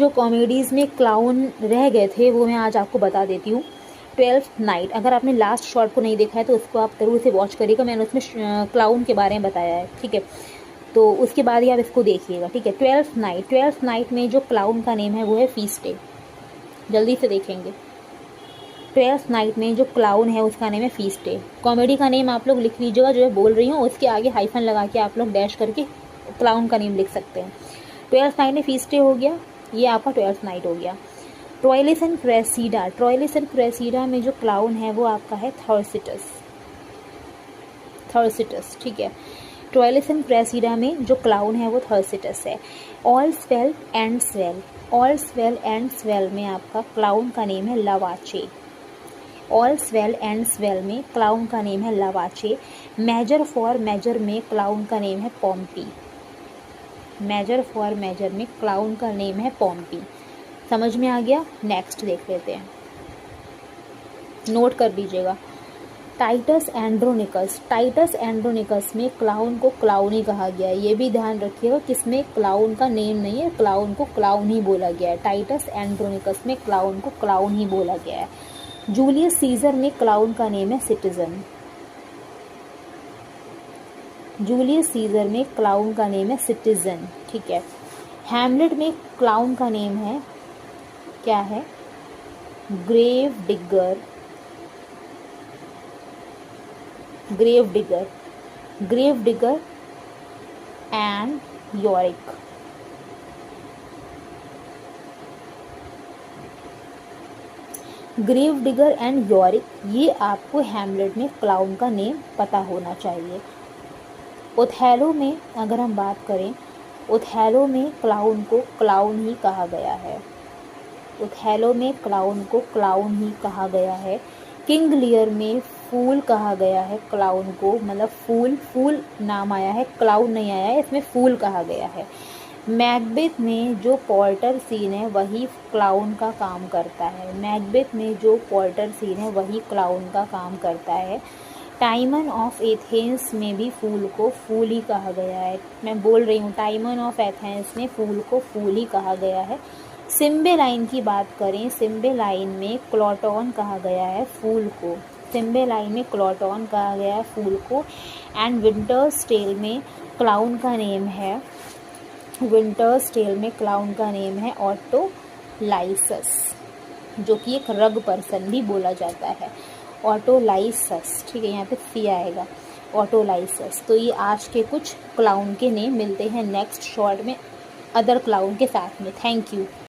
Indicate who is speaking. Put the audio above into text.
Speaker 1: जो कॉमेडीज़ में क्लाउन रह गए थे वो मैं आज आपको बता देती हूँ। 12th नाइट, अगर आपने लास्ट शॉर्ट को नहीं देखा है तो उसको आप ज़रूर से वॉच करिएगा, मैंने उसमें क्लाउन के बारे में बताया है, ठीक है। तो उसके बाद ही आप इसको देखिएगा, ठीक है। 12th नाइट में जो क्लाउन का नेम है वो है फीस्टे। जल्दी से देखेंगे। 12th नाइट में जो क्लाउन है उसका नेम है फीस्टे। कॉमेडी का नेम आप लोग लिख लीजिएगा, जो है बोल रही हूँ, उसके आगे हाइफन लगा के आप लोग डैश करके क्लाउन का नेम लिख सकते हैं। 12th नाइट में फीस्टे हो गया, ये आपका 12th नाइट हो गया। Troilus and Cressida, Troilus and Cressida में जो क्लाउन है वो आपका है थर्सिटस, थर्सिटस, ठीक है। ट्रोइलस एंड क्रेसीडा में जो क्लाउन है वो थर्सिटस है। All swell and swell, all swell and swell में आपका क्लाउन का नेम है लवाचे। ऑल स्वेल एंड स्वेल में क्लाउन का नेम है लवाचे। मेजर फॉर मेजर में क्लाउन का नेम है पॉम्पी। मेजर फॉर मेजर में क्लाउन का नेम है पॉम्पी। समझ में आ गया? नेक्स्ट देख लेते हैं, नोट कर लीजिएगा। टाइटस एंड्रोनिकस, टाइटस एंड्रोनिकस में क्लाउन को क्लाउन ही कहा गया है, ये भी ध्यान रखिएगा, किसमें क्लाउन का नेम नहीं है, क्लाउन को क्लाउन ही बोला गया है। टाइटस एंड्रोनिकस में क्लाउन को क्लाउन ही बोला गया है। जूलियस सीजर में क्लाउन का नेम है सिटीजन। जूलियस सीजर में क्लाउन का नेम है सिटीजन, ठीक है। हैमलेट में क्लाउन का नेम है, क्या है? Grave digger, grave digger, grave digger and Yorick. Grave digger and Yorick, ये आपको हैमलेट में क्लाउन का नेम पता होना चाहिए। ओथेलो में अगर हम बात करें, ओथेलो में क्लाउन को क्लाउन ही कहा गया है। ओथेलो में क्लाउन को क्लाउन ही कहा गया है। किंग लियर में फूल कहा गया है क्लाउन को, मतलब फूल, फूल नाम आया है, क्लाउन नहीं आया है, इसमें फूल कहा गया है। मैकबेथ में जो पोर्टर सीन है वही क्लाउन का काम करता है। मैकबेथ में जो पोर्टर सीन है वही क्लाउन का काम करता है। टाइमन ऑफ एथेंस में भी फूल को फूल ही कहा गया है। मैं बोल रही हूँ, टाइमन ऑफ एथेंस में फूल को फूल ही कहा गया है। सिम्बेलाइन की बात करें, सिम्बेलाइन में क्लोटॉन कहा गया है फूल को। सिम्बेलाइन में क्लोटॉन कहा गया है फूल को। एंड विंटर्स टेल में क्लाउन का नेम है, विंटर्स टेल में क्लाउन का नेम है ऑटोलाइसस, जो कि एक रग पर्सन भी बोला जाता है। ऑटोलाइसस, ठीक है, यहाँ पे सी आएगा, ऑटोलाइसस। तो ये आज के कुछ क्लाउन के नेम। मिलते हैं नेक्स्ट शॉर्ट में अदर क्लाउन के साथ में। Thank you.